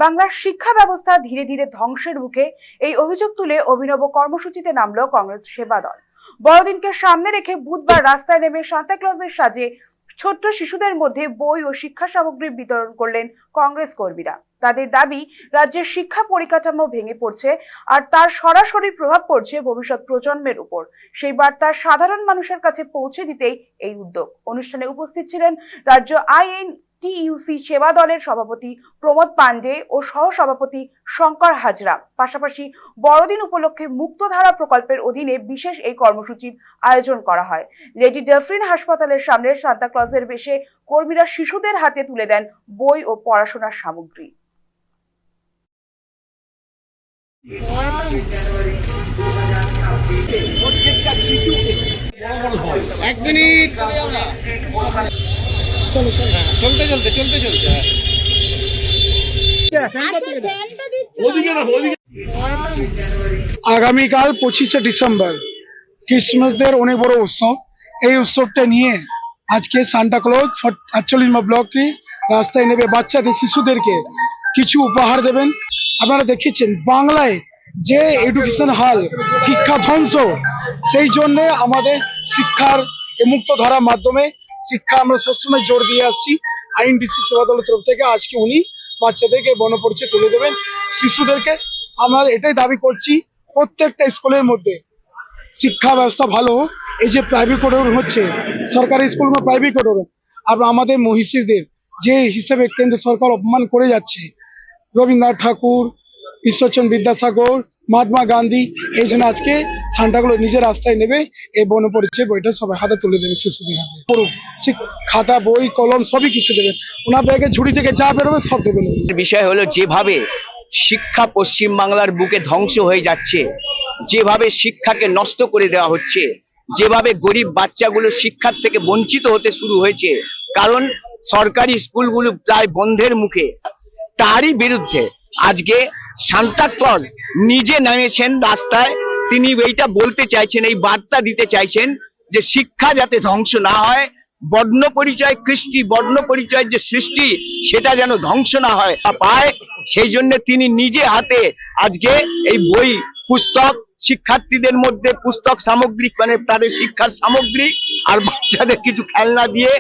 বাংলার শিক্ষা ব্যবস্থা ধীরে ধীরে ধ্বংসের মুখে, এই অভিযোগ তুলে অভিনব কর্মসূচিতে নামলো কংগ্রেস সেবা দল। বড়দিনকে সামনে রেখে বুধবার রাস্তায় নেমে সান্তাক্লজের সাজে ছোট্ট শিশুদের মধ্যে বই ও শিক্ষা সামগ্রী বিতরণ করলেন কংগ্রেস কর্মীরা। তাদের দাবি, রাজ্যের শিক্ষা পরিকাঠামো ভেঙে পড়ছে আর তার সরাসরি প্রভাব পড়ছে ভবিষ্যৎ প্রজন্মের উপর। সেই বার্তা সাধারণ মানুষের কাছে পৌঁছে দিতেই এই উদ্যোগ। অনুষ্ঠানে উপস্থিত ছিলেন রাজ্য আইএনটিইউসি সেবা দলের সভাপতি প্রমোদ পান্ডে ও সহ সভাপতি শঙ্কর হাজরা। পাশাপাশি বড়দিন উপলক্ষে মুক্তধারা প্রকল্পের অধীনে বিশেষ এই কর্মসূচির আয়োজন করা হয়। লেডি ডাফরিন হাসপাতালের সামনে সান্তাক্লজের বেশে কর্মীরা শিশুদের হাতে তুলে দেন বই ও পড়াশোনার সামগ্রী। এক মিনিট চলতে আগামীকাল 25শে ডিসেম্বর ক্রিসমাসদের অনেক বড় উৎসব। এই উৎসবটা নিয়ে আজকে সান্তাক্লজ 48 নম্বর ব্লকে রাস্তায় নেবে বাচ্চাদের শিশুদেরকে কিছু উপহার দেবেন। আপনারা দেখেছেন বাংলায় যে এডুকেশন হাল, শিক্ষা ধ্বংস, সেই জন্য আমাদের শিক্ষার মুক্ত ধারার মাধ্যমে শিক্ষা আমরা সবসময় জোর দিয়ে আসছি। আইএনটিইউসি সেবা দলের তরফ থেকে আজকে উনি বাচ্চাদেরকে বর্ণপরিচয় তুলে দেবেন। শিশুদেরকে আমরা এটাই দাবি করছি, প্রত্যেকটা স্কুলের মধ্যে শিক্ষা ব্যবস্থা ভালো। এই যে প্রাইভেটকরণ হচ্ছে, সরকারি স্কুলগুলো প্রাইভেটকরণ, আর আমাদের মহিষীদের যে হিসেবে কেন্দ্র সরকার অপমান করে যাচ্ছে, রবীন্দ্রনাথ ঠাকুর, ঈশ্বরচন্দ্র বিদ্যাসাগর, মহাত্মা গান্ধী, এই জন্য আজকে সান্তাক্লজ নিজের রাস্তায় নেবে এই বর্ণপরিচয় বইটা সবাই হাতে তুলে দেবে শিশুদের হাতে। খাতা, বই, কলম সবই কিছু দেবেন। ওনার ব্যাগে ঝুড়ি থেকে যা বেরোবে সব দেবেন। বিষয় হলো, যেভাবে শিক্ষা পশ্চিম বাংলার বুকে ধ্বংস হয়ে যাচ্ছে, যেভাবে শিক্ষাকে নষ্ট করে দেওয়া হচ্ছে, যেভাবে গরিব বাচ্চাগুলো শিক্ষার থেকে বঞ্চিত হতে শুরু হয়েছে, কারণ সরকারি স্কুলগুলো প্রায় বন্ধের মুখে, তারই বিরুদ্ধে আজকে সান্তাক্লজ নিজে নেমেছেন রাস্তায়। তিনি এইটা বলতে চাইছেন, এই বার্তা দিতে চাইছেন যে শিক্ষা যাতে ধ্বংস না হয়, বর্ণ পরিচয়, কৃষ্টি বর্ণ পরিচয়ের যে সৃষ্টি, সেটা যেন ধ্বংস না হয় পায়, সেই জন্য তিনি নিজে হাতে আজকে এই বই, পুস্তক, শিক্ষার্থীদের মধ্যে পুস্তক সামগ্রী, মানে তাদের শিক্ষার সামগ্রী আর বাচ্চাদের কিছু খেলনা দিয়ে